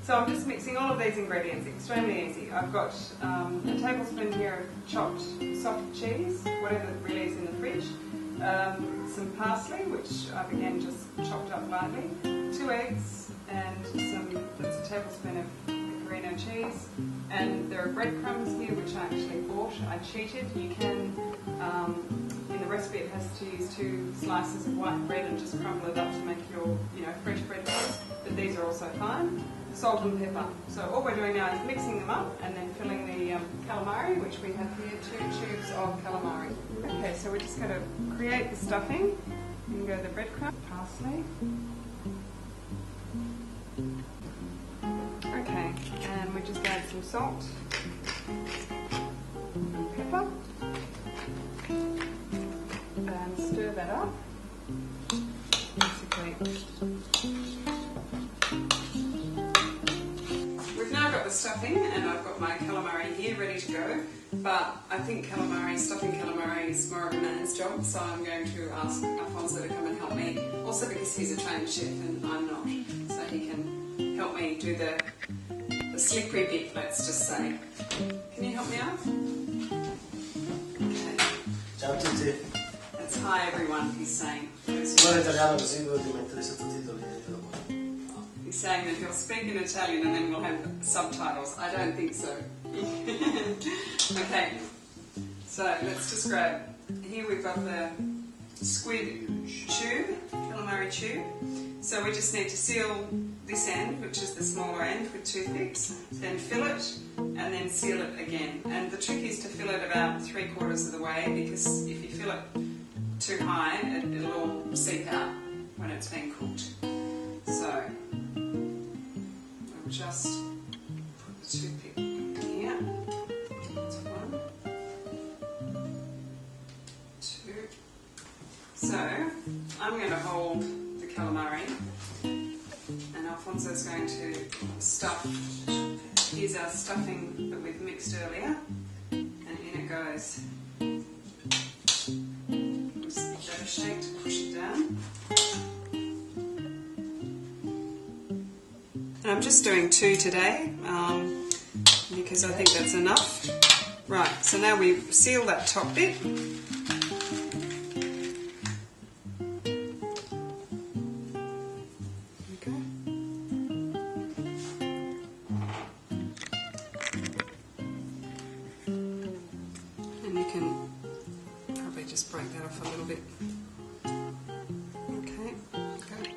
So I'm just mixing all of these ingredients, extremely easy. I've got a tablespoon here of chopped soft cheese, whatever really is in the fridge, some parsley, which I've again just chopped up lightly, 2 eggs, and that's a tablespoon of Pecorino cheese, and there are breadcrumbs here which I actually bought. I cheated. You can, in the recipe it has to use 2 slices of white bread and just crumble it up to make your, fresh breadcrumbs, but these are also fine. Salt and pepper. So all we're doing now is mixing them up and then filling the calamari, which we have here 2 tubes of calamari. Okay, so we're just going to create the stuffing. You can go the breadcrumb, parsley. Okay, and we just add some salt and pepper and stir that up. Basically, we've now got the stuffing, and I've got my calamari here ready to go. But I think stuffing calamari is more of a man's job, so I'm going to ask Alfonso to come and help me. Also because he's a trained chef and I'm not, so he can help me do the slippery bit, let's just say. Can you help me out? Okay. Ciao a tutti. That's hi everyone, he's saying. Parlo italiano così dovete mettere i sottotitoli. He's saying that he'll speak in Italian and then we'll have subtitles. I don't think so. Okay, so let's just grab, here we've got the squid tube, calamari tube. So we just need to seal this end, which is the smaller end, with toothpicks, then fill it, and then seal it again. And the trick is to fill it about 3/4 of the way, because if you fill it too high, it'll all seep out when it's being cooked. So I'll just put the toothpick in here. That's 1, 2. So I'm going to hold the calamari, and Alfonso's going to stuff. Here's our stuffing that we've mixed earlier, and in it goes. Just give that a shake to push it down. And I'm just doing 2 today, because I think that's enough. Right, so now we seal that top bit. And you can probably just break that off a little bit. Okay, good.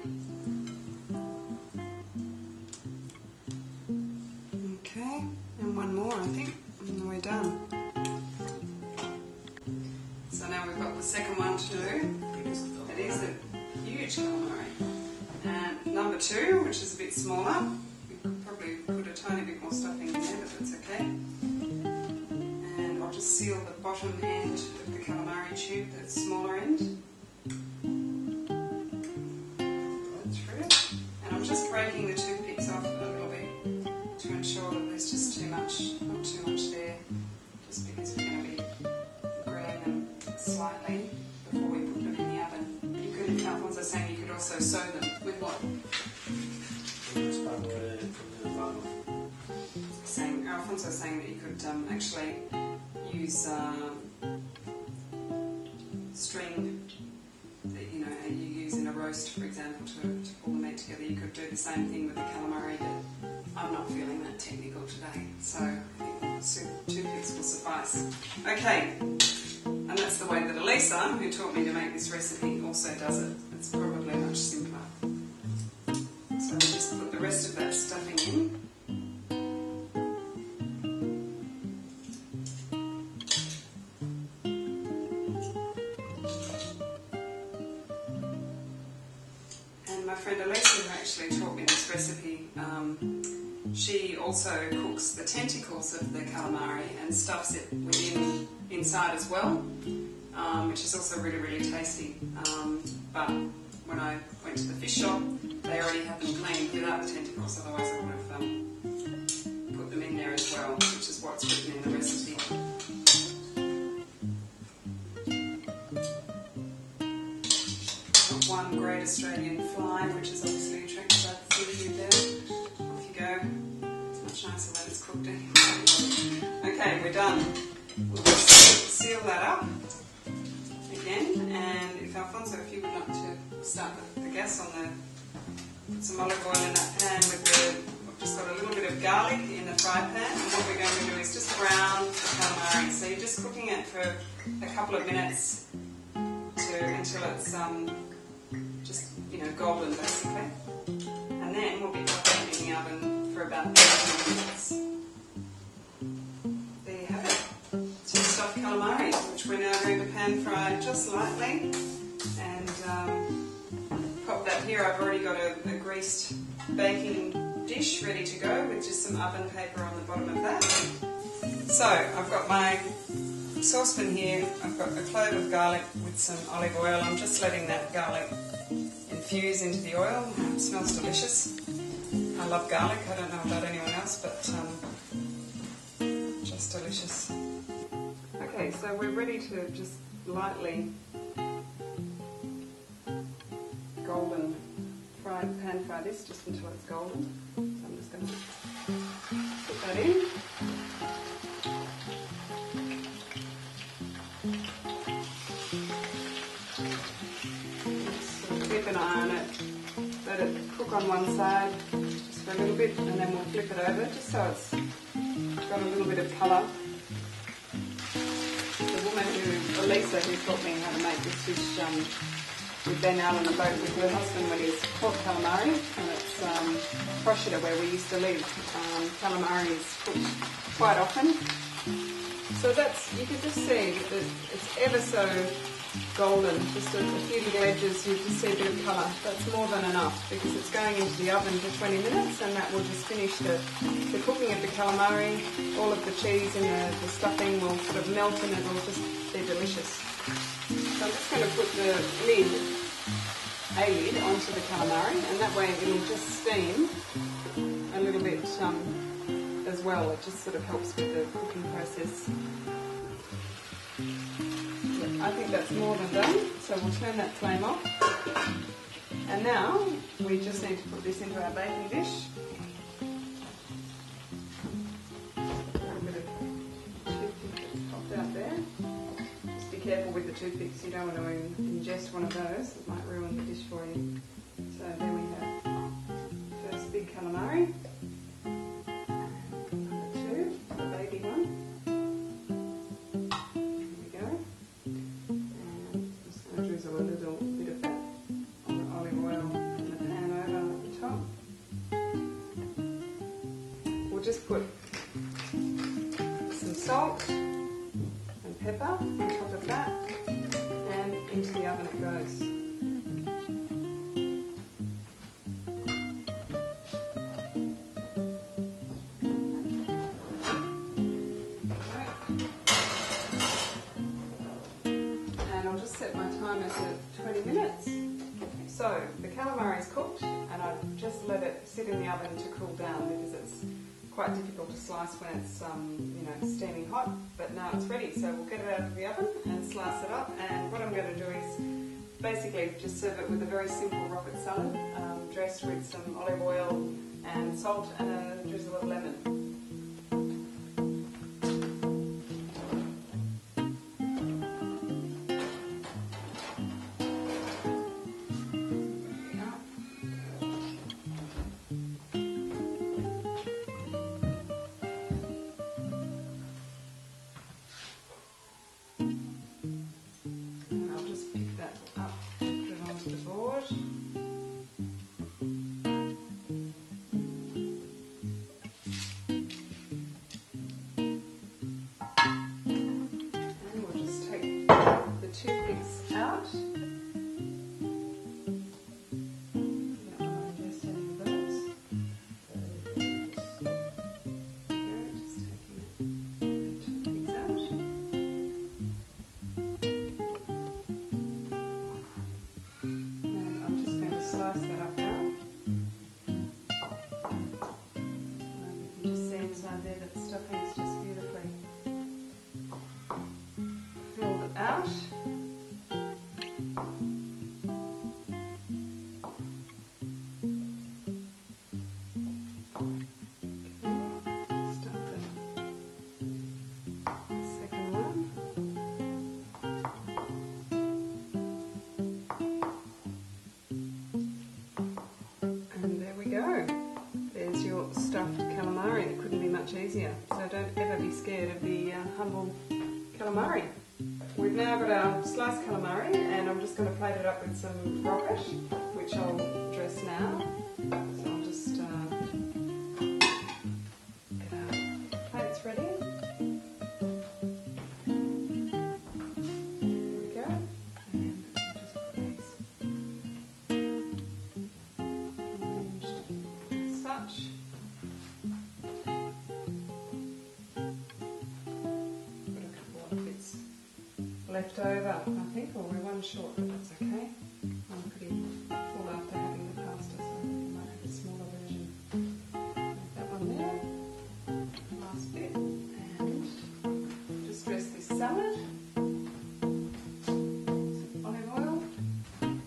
Okay, and one more I think, and then we're done. So now we've got the second one to do. It is a huge calamari. And number 2, which is a bit smaller. We could probably put a tiny bit more stuffing in there, but that's okay. And I'll just seal the bottom end of the calamari tube, that smaller end. Put through it. And I'm just breaking the toothpicks off a little bit to ensure that there's just not too much there, just because we're going to be grilling them slightly before we put them in the oven. You could, Alfonso's saying you could also sew them with what? Alfonso's saying that you could actually use string that you use in a roast, for example, to pull the meat together. You could do the same thing with the calamari, but I'm not feeling that technical today, so I think 2 picks will suffice. Okay, and that's the way that Elisa, who taught me to make this recipe, also does it. It's probably much simpler. So we just put the rest of that stuffing in. And my friend Elisa, who actually taught me this recipe, she also cooks the tentacles of the calamari and stuffs it inside as well, which is also really, really tasty. But when I went to the fish shop, they already have them cleaned without the tentacles, otherwise I would have put them in there as well, which is what's written in the recipe. Got one great Australian fly, which is obviously attracted by the seafood there. Off you go. cooked anyway. Okay, we're done. We'll just seal that up again, and if Alfonso, if you would like to start the gas on put some olive oil in that pan with we've just got a little bit of garlic in the fry pan, and what we're going to do is just brown the calamari. So you're just cooking it for a couple of minutes until it's just, golden basically. And then we'll be popping it in the oven for about 18 minutes. There you have it. Two stuffed calamari, which we're now going to pan fry just lightly. And pop that here. I've already got a greased baking dish ready to go with just some oven paper on the bottom of that. So I've got my saucepan here. I've got a clove of garlic with some olive oil. I'm just letting that garlic infuse into the oil. It smells delicious. I love garlic. I don't know about anyone else, but just delicious. Okay, so we're ready to just lightly golden pan fry this just until it's golden. So I'm just going to put that in. Keep an eye on it, let it cook on one side just for a little bit, and then we'll flip it over just so it's got a little bit of colour. The woman Elisa, who taught me how to make this dish, we've been out on a boat with her husband when he's caught calamari, and it's Hachette where we used to live. Calamari is cooked quite often. So you can just see that it's ever so golden, just a few little edges, you just see a bit of colour. That's more than enough because it's going into the oven for 20 minutes, and that will just finish the cooking of the calamari. All of the cheese and the stuffing will sort of melt and it will just be delicious. So I'm just going to put the lid onto the calamari, and that way it'll just steam a little bit as well. It just sort of helps with the cooking process. I think that's more than done, so we'll turn that flame off. And now we just need to put this into our baking dish. A bit of toothpick that's popped out there. Just be careful with the toothpicks, you don't want to ingest one of those, it might ruin the dish for you. So there we have first big calamari. Number two, the baby one. Drizzle a little bit of that olive oil in the pan over at the top. We'll just put some salt and pepper on top of that, and into the oven it goes. Set my timer to 20 minutes. So the calamari is cooked, and I've just let it sit in the oven to cool down because it's quite difficult to slice when it's steaming hot. But now it's ready, so we'll get it out of the oven and slice it up. And what I'm going to do is basically just serve it with a very simple rocket salad, dressed with some olive oil and salt and a drizzle of lemon. Toothpicks out. Just taking the toothpicks out. And I'm just going to slice that up now. And you can just see inside there that the stuffing is just beautifully filled out. easier. So don't ever be scared of the humble calamari. We've now got our sliced calamari, and I'm just going to plate it up with some rocket, which I'll dress now. So I'll just get our plates ready. There we go. And I'll just put these arranged as such. Left over, I think, or we're one short, but that's okay. I'm pretty full after having the pasta, so I might have a smaller version. Make that one there. Last bit. And just dress this salad. Some olive oil. Don't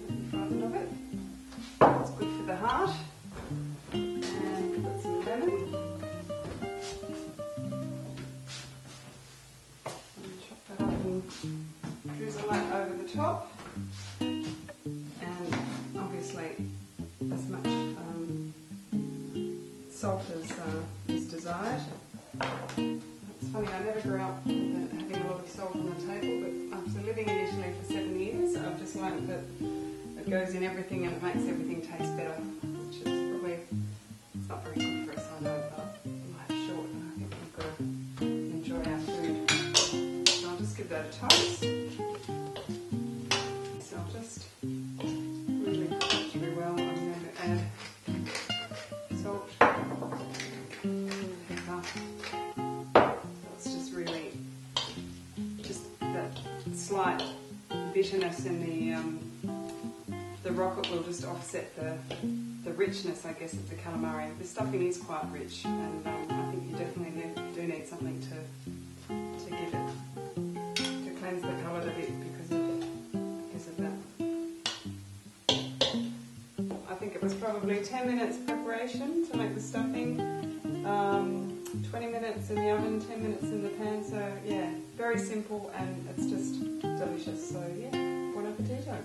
be frightened of it. It's good for the heart. And we've got some lemon. Drizzle that over the top, and obviously as much salt as is desired. It's funny, I never grew up with having a lot of salt on the table, but after living in Italy for 7 years, I've just learned that it goes in everything and it makes everything taste better, which is probably, it's not very good for us, I know, but life's short and I think we've got to enjoy our food. Give that a toast. So I'll just really cook it through well. I'm going to add salt, pepper. So it's just really just that slight bitterness in the rocket will just offset the richness, I guess, of the calamari. The stuffing is quite rich, and I think you definitely do need something to give it. Cleanse the palate a bit because of that. I think it was probably 10 minutes preparation to make the stuffing, 20 minutes in the oven, 10 minutes in the pan. So yeah, very simple, and it's just delicious. So yeah, buon appetito.